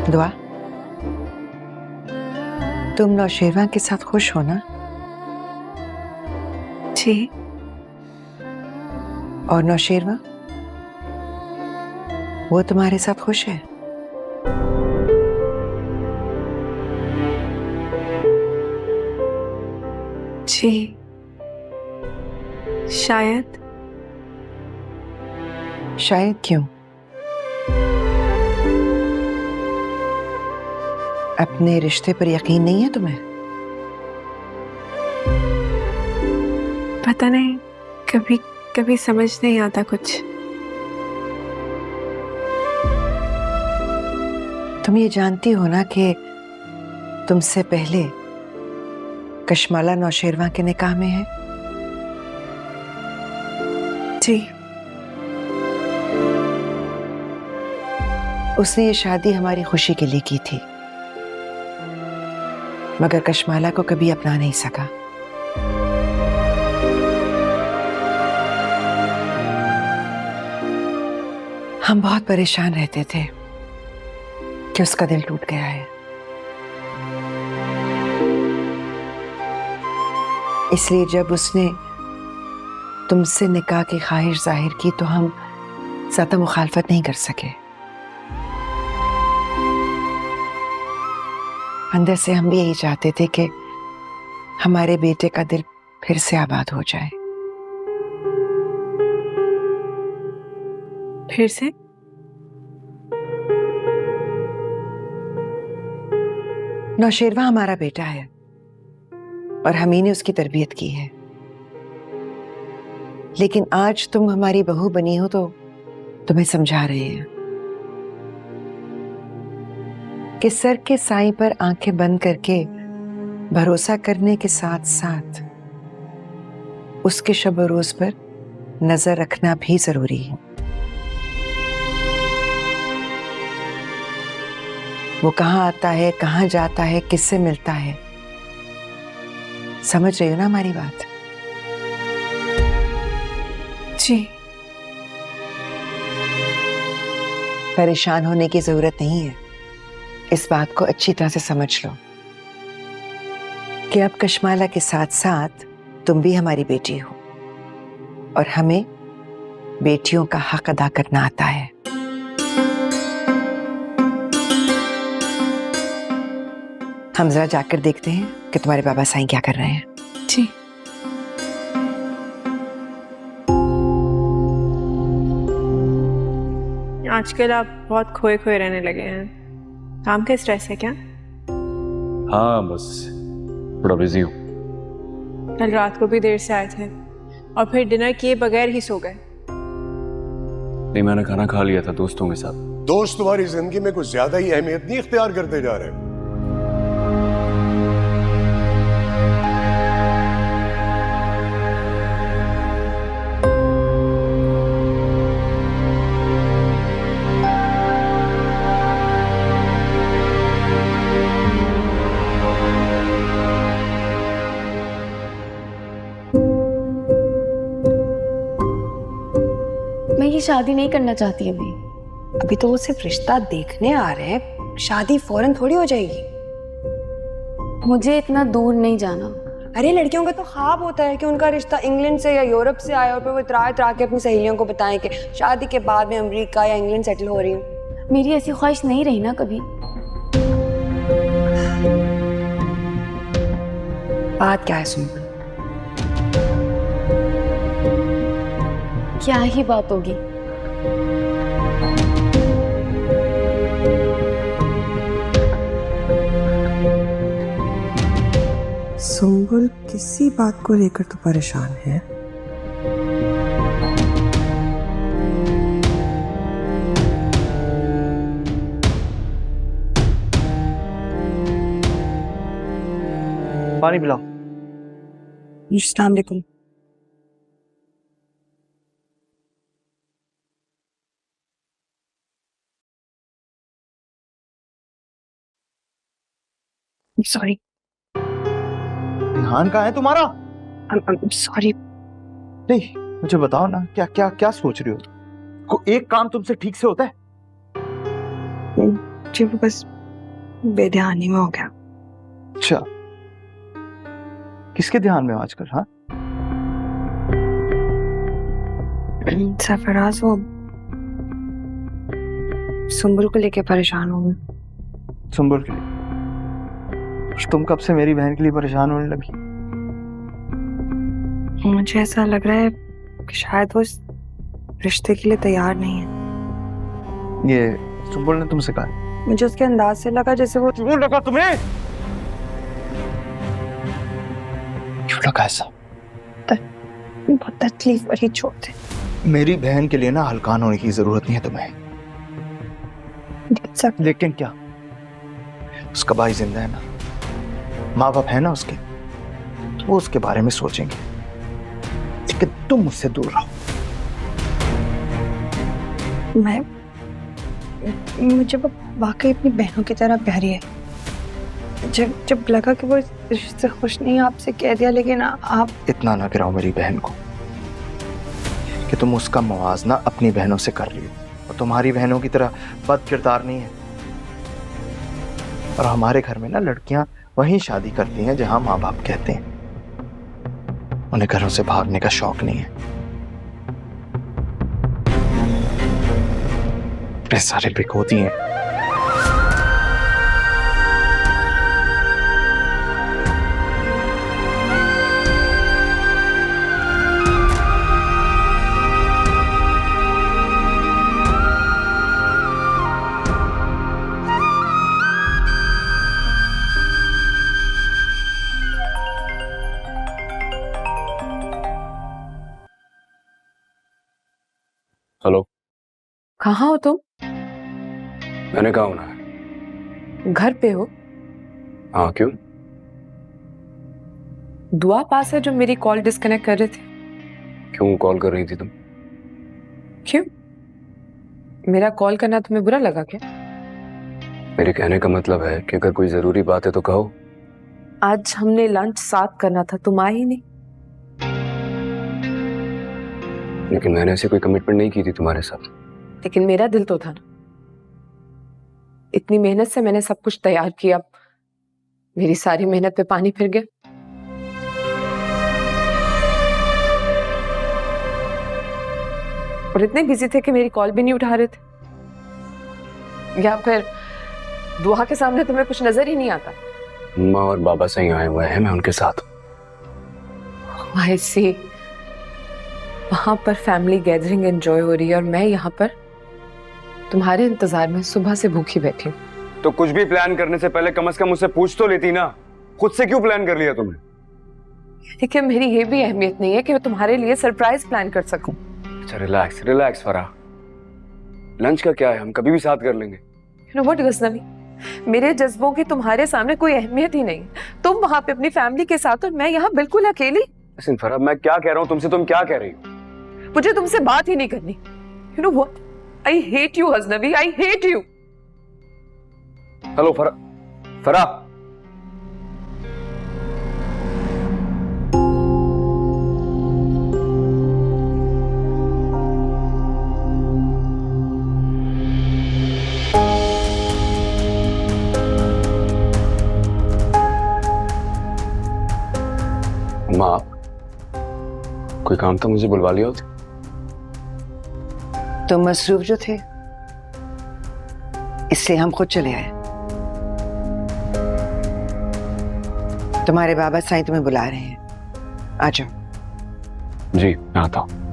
दुआ, तुम नौशेरवा के साथ खुश हो ना? जी। और नौशेरवा, वो तुम्हारे साथ खुश है? जी, शायद। शायद क्यों? अपने रिश्ते पर यकीन नहीं है तुम्हें? पता नहीं, कभी कभी समझ नहीं आता कुछ। तुम ये जानती हो ना कि तुमसे पहले कशमाला नौशेरवा के निकाह में है? जी। उसने ये शादी हमारी खुशी के लिए की थी, मगर कशमाला को कभी अपना नहीं सका। हम बहुत परेशान रहते थे कि उसका दिल टूट गया है। इसलिए जब उसने तुमसे निकाह की ख्वाहिश जाहिर की तो हम ज्यादा मुखालफत नहीं कर सके। अंदर से हम भी यही चाहते थे कि हमारे बेटे का दिल फिर से आबाद हो जाए। फिर से? नौशेरवा हमारा बेटा है और हम ही ने उसकी तरबियत की है, लेकिन आज तुम हमारी बहू बनी हो तो तुम्हें समझा रहे हैं कि सर के साईं पर आंखें बंद करके भरोसा करने के साथ साथ उसके शब रोज पर नजर रखना भी जरूरी है। वो कहाँ आता है, कहाँ जाता है, किससे मिलता है, समझ रही हो ना हमारी बात? जी। परेशान होने की जरूरत नहीं है। इस बात को अच्छी तरह से समझ लो कि अब कशमाला के साथ साथ तुम भी हमारी बेटी हो और हमें बेटियों का हक अदा करना आता है। हम जरा जाकर देखते हैं कि तुम्हारे बाबा साईं क्या कर रहे हैं। जी। आजकल आप बहुत खोए खोए रहने लगे हैं। काम का स्ट्रेस है क्या? हाँ, बस थोड़ा बिजी हूँ। कल रात को भी देर से आए थे और फिर डिनर किए बगैर ही सो गए। नहीं, मैंने खाना खा लिया था दोस्तों के साथ। दोस्त तुम्हारी जिंदगी में कुछ ज्यादा ही अहमियत नहीं इख्तियार करते जा रहे हैं। मैं ये शादी नहीं करना चाहती अभी तो वो सिर्फ रिश्ता देखने आ रहे हैं, शादी फौरन थोड़ी हो जाएगी। मुझे इतना दूर नहीं जाना। अरे लड़कियों का तो ख्वाब होता है कि उनका रिश्ता इंग्लैंड से या यूरोप से आए और फिर वो इतरा के अपनी सहेलियों को बताएं कि शादी के बाद मैं अमेरिका या इंग्लैंड सेटल हो रही हूँ। मेरी ऐसी ख्वाहिश नहीं रही ना कभी। बात क्या है सुन? क्या ही बात होगी? सुंबुल किसी बात को लेकर तो परेशान है। पानी पिलाओ। अस्सलाम वालेकुम। सॉरी। ध्यान कहाँ है तुम्हारा? सॉरी। नहीं, मुझे बताओ ना, क्या क्या क्या सोच रही हो? एक काम तुमसे ठीक से होता है? जी वो बस बेध्यानी में हो गया। अच्छा, किसके ध्यान में हो आजकल? हाँ, सरफराज वो सुंबुल को लेके परेशान हूँ। सुंबुल के लिए? तुम कब से मेरी बहन के लिए परेशान होने लगी? मुझे ऐसा लग रहा है कि शायद वो इस रिश्ते के लिए तैयार नहीं है। ये सुंबुल ने तुमसे कहा? मुझे उसके अंदाज से लगा जैसे वो क्यों लगा तुम्हें? क्यों लगा ऐसा? बहुत तकलीफ भरी चोट है। मेरी बहन के लिए ना हल्कान होने की जरूरत नहीं है तुम्हें। लेकिन क्या उसका भाई जिंदा है ना, माँ बाप है ना उसके, तो वो उसके बारे में सोचेंगे। लेकिन तुम मुझसे दूर रहो। मुझे वो वाकई अपनी बहनों की तरह प्यारी है। जब लगा कि वो इस रिश्ते से खुश नहीं, आपसे कह दिया। लेकिन आप इतना ना गिराओ मेरी बहन को कि तुम उसका मुआवजा अपनी बहनों से कर रही हो, और तुम्हारी बहनों की तरह बद किरदार नहीं है। और हमारे घर में ना लड़कियां वहीं शादी करती हैं जहां माँ बाप कहते हैं। उन्हें घरों से भागने का शौक नहीं है। ये सारे बिकोती हैं। हेलो, कहाँ हो तुम? मैंने कहा होना है। घर पे हो? हाँ, क्यों? दुआ पास है जो मेरी कॉल डिस्कनेक्ट कर रहे थे। क्यों कॉल कर रही थी तुम? क्यों? मेरा कॉल करना तुम्हें बुरा लगा क्या? मेरे कहने का मतलब है कि अगर कोई जरूरी बात है तो कहो। आज हमने लंच साथ करना था, तुम आए ही नहीं। लेकिन मैंने ऐसी कोई कमिटमेंट नहीं की थी तुम्हारे साथ। लेकिन मेरा दिल तो था ना। इतनी मेहनत से मैंने सब कुछ तैयार किया, मेरी सारी मेहनत पे पानी फिर गया। और इतने बिजी थे कि मेरी कॉल भी नहीं उठा रहे थे। या फिर दुआ के सामने तुम्हें कुछ नजर ही नहीं आता? माँ और बाबा सही आए हुए हैं, मैं उनके साथ। I see। वहां पर फैमिली गैदरिंग एंजॉय हो रही है और मैं यहाँ पर तुम्हारे इंतजार में सुबह से भूखी बैठी हूँ। तो कुछ भी प्लान करने से पहले कम से कम मुझसे पूछ तो लेती ना। खुद से क्यों प्लान कर लिया तुमने? देखिए, मेरी ये भी अहमियत नहीं है कि मैं तुम्हारे लिए सरप्राइज प्लान कर सकूं। अच्छा, रिलैक्स रिलैक्स फराह। लंच का क्या है, हम कभी भी साथ कर लेंगे। You know what, गजनवी, मेरे जज्बों की तुम्हारे सामने कोई अहमियत ही नहीं। तुम वहां पे अपनी फैमिली के साथ और मैं यहाँ बिल्कुल अकेली। लेकिन फराह, मैं क्या कह रहा हूँ तुमसे, तुम क्या कह रही हो? मुझे तुमसे बात ही नहीं करनी। You know what? I hate you, Ghaznavi, I hate you। Hello Farah, Farah. माँ, कोई काम था, मुझे बुलवा लिया होता। तुम मसरूफ जो थे इसलिए हम खुद चले आए। तुम्हारे बाबा साईं तुम्हें बुला रहे हैं, आ जाओ। जी, मैं आता हूँ।